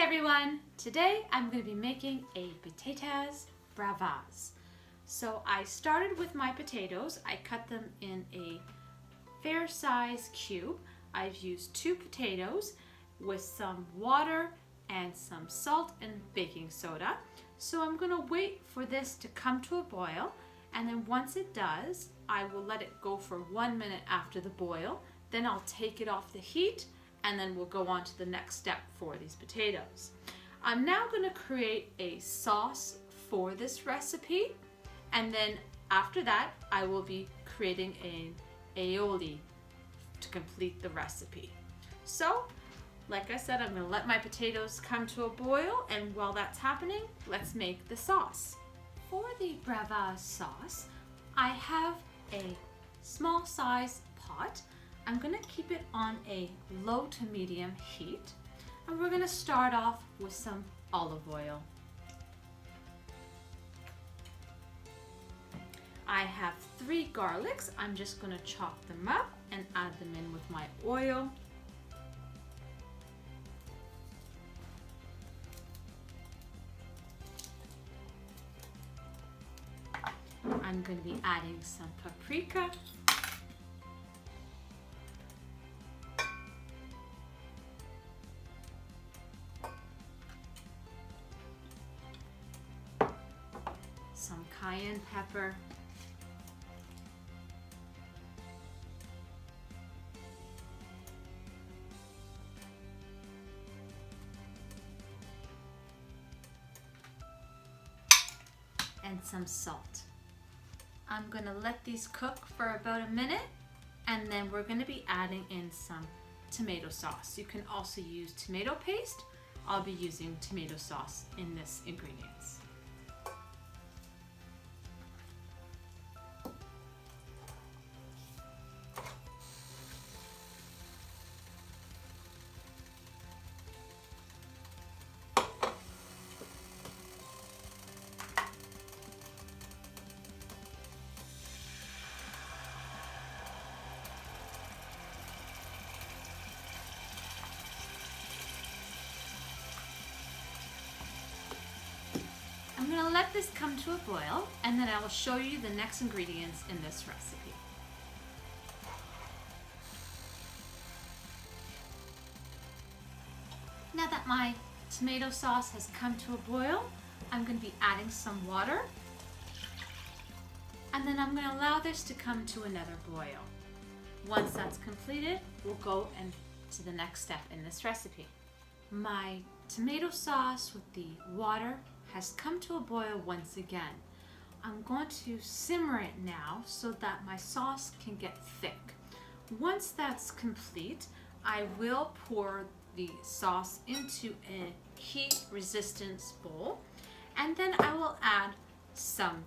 everyone! Today I'm going to be making a patatas bravas. So I started with my potatoes. I cut them in a fair size cube. I've used 2 potatoes with some water and some salt and baking soda. So I'm going to wait for this to come to a boil, and then once it does, I will let it go for 1 minute after the boil. Then I'll take it off the heat, and then we'll go on to the next step for these potatoes. I'm now going to create a sauce for this recipe, and then after that I will be creating an aioli to complete the recipe. So, like I said, I'm going to let my potatoes come to a boil, and while that's happening, let's make the sauce. For the Bravas sauce, I have a small size pot. I'm going to keep it on a low to medium heat, and we're going to start off with some olive oil. I have 3 garlics. I'm just going to chop them up and add them in with my oil. I'm going to be adding some paprika. Some cayenne pepper. And some salt. I'm going to let these cook for about a minute, and then we're going to be adding in some tomato sauce. You can also use tomato paste. I'll be using tomato sauce in this ingredients. I'm going to let this come to a boil, and then I will show you the next ingredients in this recipe. Now that my tomato sauce has come to a boil, I'm going to be adding some water, and then I'm going to allow this to come to another boil. Once that's completed, we'll go to the next step in this recipe. My tomato sauce with the water has come to a boil once again. I'm going to simmer it now so that my sauce can get thick. Once that's complete, I will pour the sauce into a heat resistance bowl, and then I will add some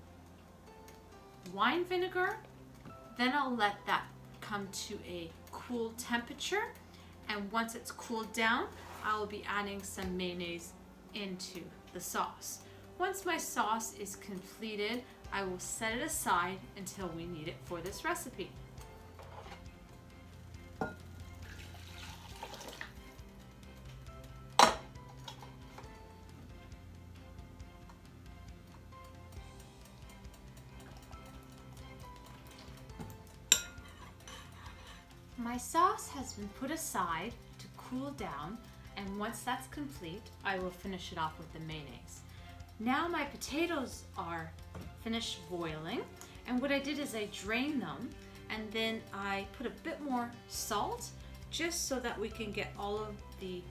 wine vinegar. Then I'll let that come to a cool temperature, and once it's cooled down, I will be adding some mayonnaise into the sauce. Once my sauce is completed, I will set it aside until we need it for this recipe. My sauce has been put aside to cool down, and once that's complete, I will finish it off with the mayonnaise. Now my potatoes are finished boiling, and what I did is I drained them, and then I put a bit more salt just so that we can get all of the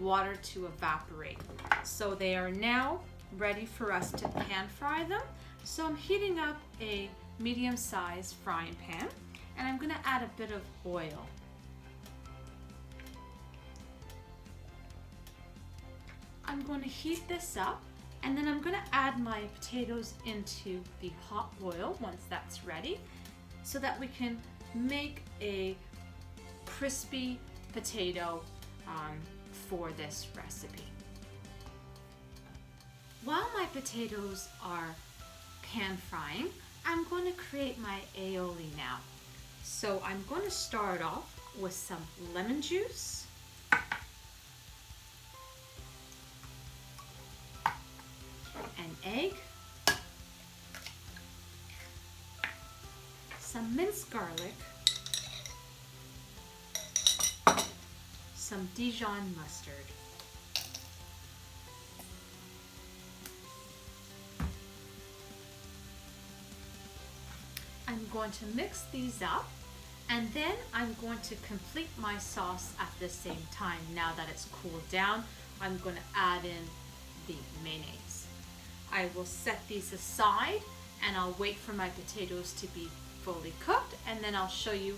water to evaporate. So they are now ready for us to pan fry them. So I'm heating up a medium-sized frying pan, and I'm going to add a bit of oil. I'm going to heat this up, and then I'm going to add my potatoes into the hot oil once that's ready, so that we can make a crispy potato for this recipe. While my potatoes are pan frying, I'm going to create my aioli now. So I'm going to start off with some lemon juice, egg, some minced garlic, some Dijon mustard, I'm going to mix these up, and then I'm going to complete my sauce at the same time. Now that it's cooled down, I'm going to add in the mayonnaise. I will set these aside and I'll wait for my potatoes to be fully cooked, and then I'll show you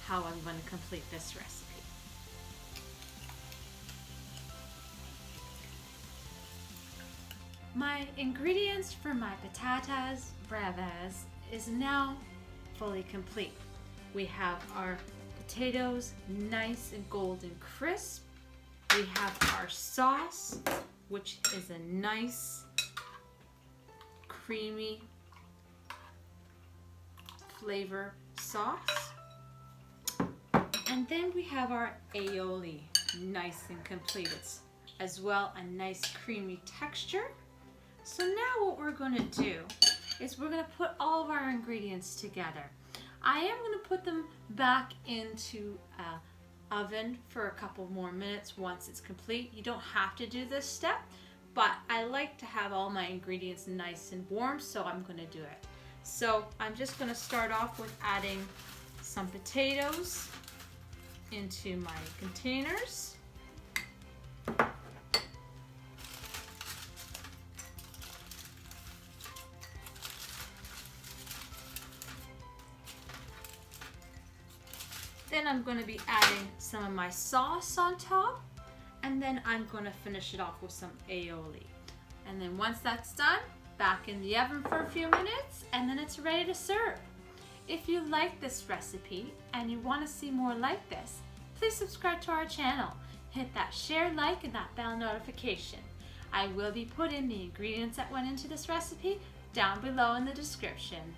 how I'm going to complete this recipe. My ingredients for my patatas bravas is now fully complete. We have our potatoes nice and golden crisp. We have our sauce, which is a nice creamy flavor sauce. And then we have our aioli, nice and complete. It's as well a nice creamy texture. So now what we're going to do is we're going to put all of our ingredients together. I am going to put them back into an oven for a couple more minutes once it's complete. You don't have to do this step, but I like to have all my ingredients nice and warm, so I'm going to do it. So I'm just going to start off with adding some potatoes into my containers. Then I'm going to be adding some of my sauce on top, and then I'm going to finish it off with some aioli. And then once that's done, back in the oven for a few minutes, and then it's ready to serve. If you like this recipe and you want to see more like this, please subscribe to our channel. Hit that share, like, and that bell notification. I will be putting the ingredients that went into this recipe down below in the description.